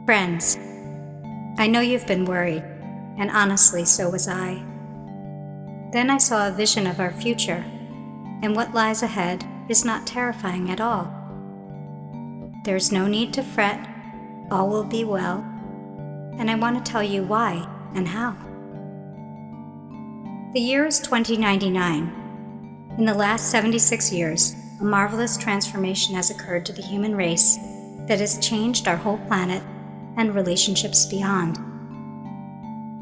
Friends, I know you've been worried, and honestly, so was I. Then I saw a vision of our future, and what lies ahead is not terrifying at all. There's no need to fret, all will be well, and I want to tell you why and how. The year is 2099. In the last 76 years, a marvelous transformation has occurred to the human race that has changed our whole planet and relationships beyond.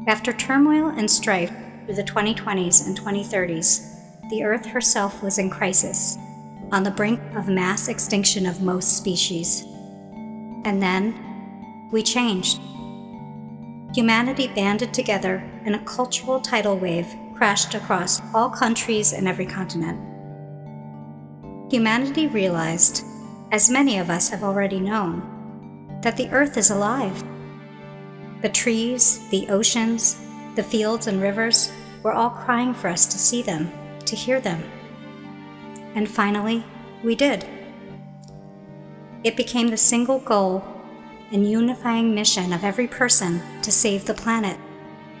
After turmoil and strife through the 2020s and 2030s, the Earth herself was in crisis, on the brink of mass extinction of most species. And then, we changed. Humanity banded together, and a cultural tidal wave crashed across all countries and every continent. Humanity realized, as many of us have already known, that the Earth is alive. The trees, the oceans, the fields and rivers were all crying for us to see them, to hear them. And finally, we did. It became the single goal and unifying mission of every person to save the planet,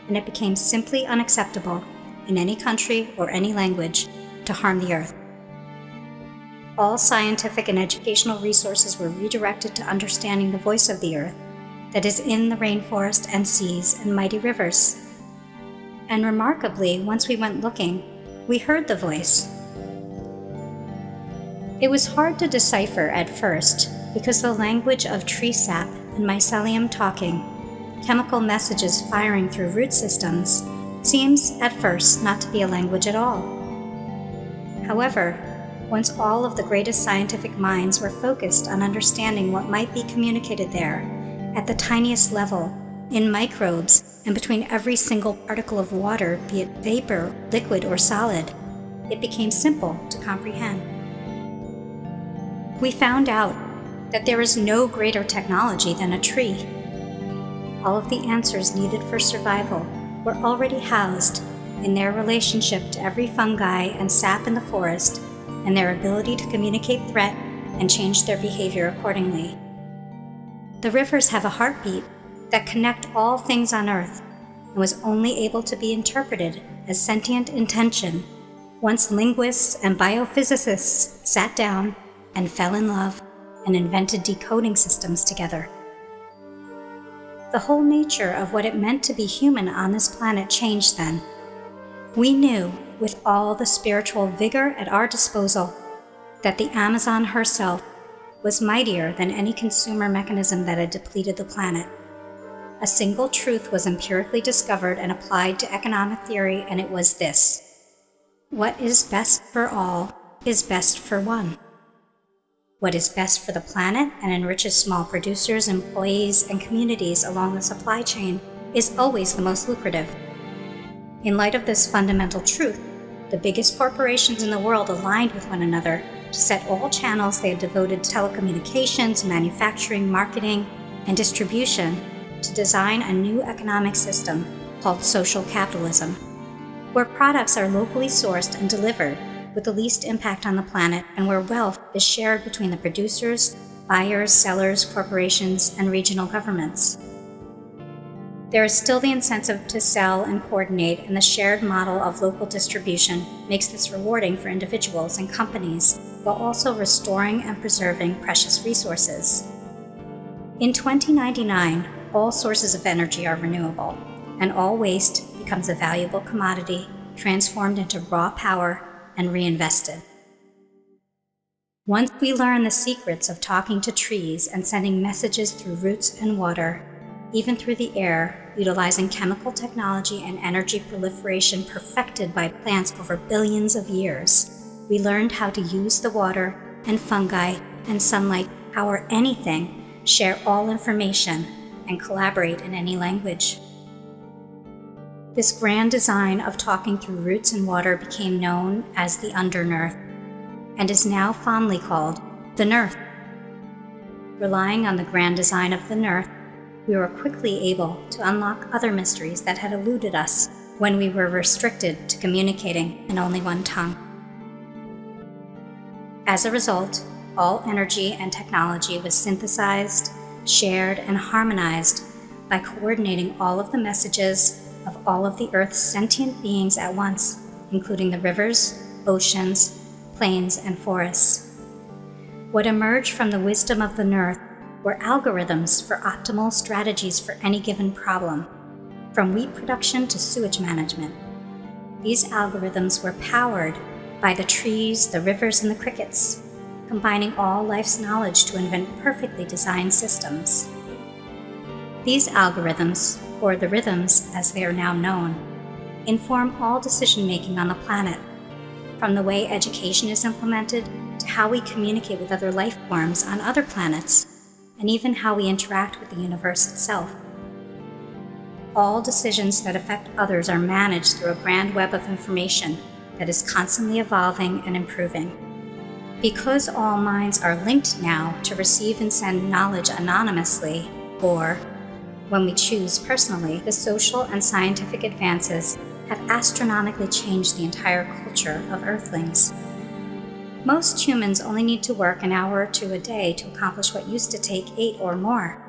and it became simply unacceptable in any country or any language to harm the Earth. All scientific and educational resources were redirected to understanding the voice of the Earth that is in the rainforest and seas and mighty rivers. And remarkably, once we went looking, we heard the voice. It was hard to decipher at first because the language of tree sap and mycelium talking, chemical messages firing through root systems, seems at first not to be a language at all. However, once all of the greatest scientific minds were focused on understanding what might be communicated there, at the tiniest level, in microbes, and between every single particle of water, be it vapor, liquid, or solid, it became simple to comprehend. We found out that there is no greater technology than a tree. All of the answers needed for survival were already housed in their relationship to every fungi and sap in the forest, and their ability to communicate threat and change their behavior accordingly. The rivers have a heartbeat that connect all things on Earth and was only able to be interpreted as sentient intention once linguists and biophysicists sat down and fell in love and invented decoding systems together. The whole nature of what it meant to be human on this planet changed then. We knew, with all the spiritual vigor at our disposal, that the Amazon herself was mightier than any consumer mechanism that had depleted the planet. A single truth was empirically discovered and applied to economic theory, and it was this: what is best for all is best for one. What is best for the planet and enriches small producers, employees, and communities along the supply chain is always the most lucrative. In light of this fundamental truth, the biggest corporations in the world aligned with one another to set all channels they had devoted to telecommunications, manufacturing, marketing, and distribution to design a new economic system called social capitalism, where products are locally sourced and delivered with the least impact on the planet, and where wealth is shared between the producers, buyers, sellers, corporations, and regional governments. There is still the incentive to sell and coordinate, and the shared model of local distribution makes this rewarding for individuals and companies, while also restoring and preserving precious resources. In 2099, all sources of energy are renewable, and all waste becomes a valuable commodity, transformed into raw power and reinvested. Once we learn the secrets of talking to trees and sending messages through roots and water, even through the air, utilizing chemical technology and energy proliferation perfected by plants over billions of years, we learned how to use the water and fungi and sunlight to power anything, share all information, and collaborate in any language. This grand design of talking through roots and water became known as the Undernearth, and is now fondly called the Nearth. Relying on the grand design of the Nearth, we were quickly able to unlock other mysteries that had eluded us when we were restricted to communicating in only one tongue. As a result, all energy and technology was synthesized, shared and harmonized by coordinating all of the messages of all of the Earth's sentient beings at once, including the rivers, oceans, plains, and forests. What emerged from the wisdom of the Nearth were algorithms for optimal strategies for any given problem, from wheat production to sewage management. These algorithms were powered by the trees, the rivers, and the crickets, combining all life's knowledge to invent perfectly designed systems. These algorithms, or the rhythms as they are now known, inform all decision-making on the planet, from the way education is implemented to how we communicate with other life forms on other planets, and even how we interact with the universe itself. All decisions that affect others are managed through a grand web of information that is constantly evolving and improving. Because all minds are linked now to receive and send knowledge anonymously, or, when we choose personally, the social and scientific advances have astronomically changed the entire culture of Earthlings. Most humans only need to work an hour or two a day to accomplish what used to take 8 or more.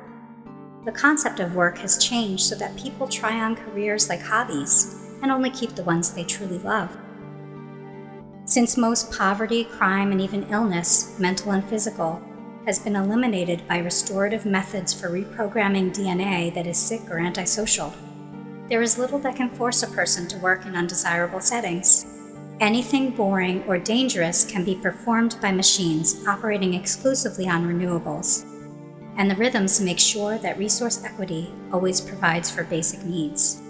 The concept of work has changed so that people try on careers like hobbies and only keep the ones they truly love. Since most poverty, crime, and even illness, mental and physical, has been eliminated by restorative methods for reprogramming DNA that is sick or antisocial, there is little that can force a person to work in undesirable settings. Anything boring or dangerous can be performed by machines operating exclusively on renewables, and the rhythms make sure that resource equity always provides for basic needs.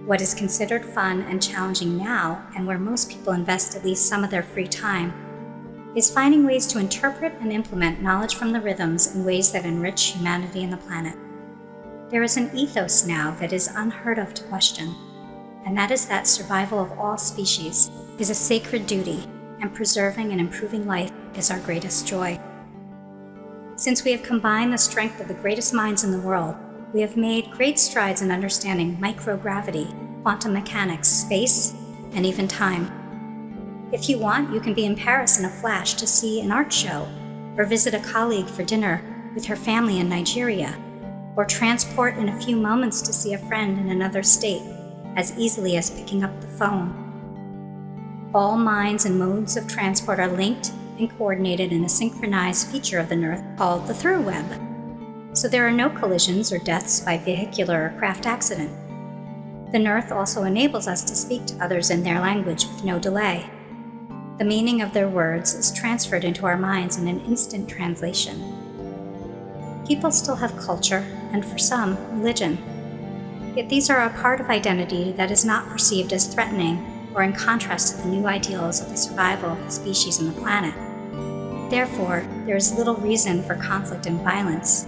What is considered fun and challenging now, and where most people invest at least some of their free time, is finding ways to interpret and implement knowledge from the rhythms in ways that enrich humanity and the planet. There is an ethos now that is unheard of to question, and that is that survival of all species is a sacred duty, and preserving and improving life is our greatest joy. Since we have combined the strength of the greatest minds in the world, we have made great strides in understanding microgravity, quantum mechanics, space, and even time. If you want, you can be in Paris in a flash to see an art show, or visit a colleague for dinner with her family in Nigeria, or transport in a few moments to see a friend in another state, as easily as picking up the phone. All minds and modes of transport are linked and coordinated in a synchronized feature of the Nearth called the Thruweb. So there are no collisions or deaths by vehicular or craft accident. The Nearth also enables us to speak to others in their language with no delay. The meaning of their words is transferred into our minds in an instant translation. People still have culture, and for some, religion. Yet these are a part of identity that is not perceived as threatening or in contrast to the new ideals of the survival of the species and the planet. Therefore, there is little reason for conflict and violence.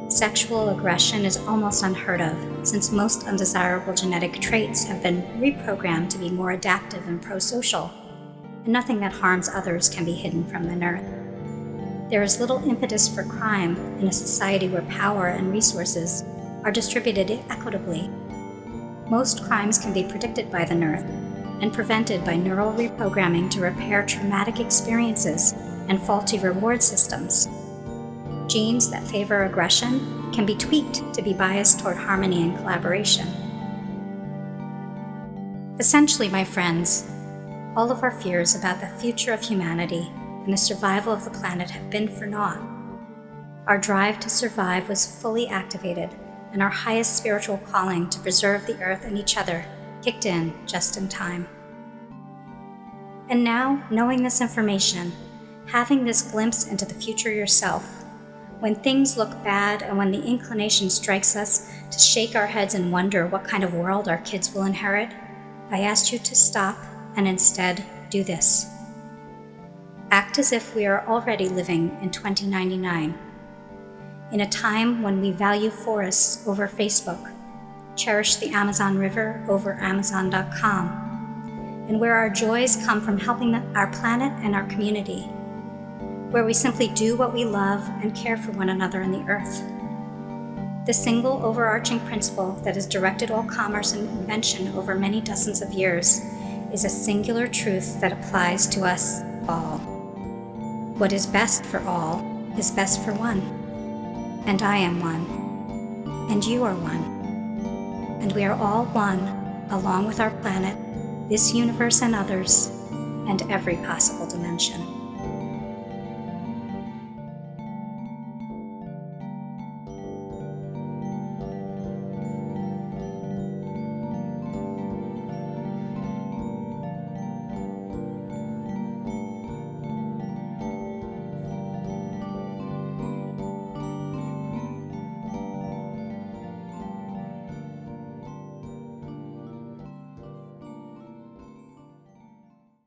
Sexual aggression is almost unheard of, since most undesirable genetic traits have been reprogrammed to be more adaptive and pro-social, and nothing that harms others can be hidden from the Nearth. There is little impetus for crime in a society where power and resources are distributed equitably. Most crimes can be predicted by the Nearth and prevented by neural reprogramming to repair traumatic experiences and faulty reward systems. Genes that favor aggression can be tweaked to be biased toward harmony and collaboration. Essentially, my friends, all of our fears about the future of humanity and the survival of the planet have been for naught. Our drive to survive was fully activated, and our highest spiritual calling to preserve the Earth and each other kicked in just in time. And now, knowing this information, having this glimpse into the future yourself, when things look bad and when the inclination strikes us to shake our heads and wonder what kind of world our kids will inherit, I asked you to stop and instead do this. Act as if we are already living in 2099, in a time when we value forests over Facebook, cherish the Amazon River over Amazon.com, and where our joys come from helping our planet and our community, where we simply do what we love and care for one another and the Earth. The single overarching principle that has directed all commerce and invention over many dozens of years is a singular truth that applies to us all. What is best for all is best for one. And I am one. And you are one. And we are all one, along with our planet, this universe and others, and every possible dimension.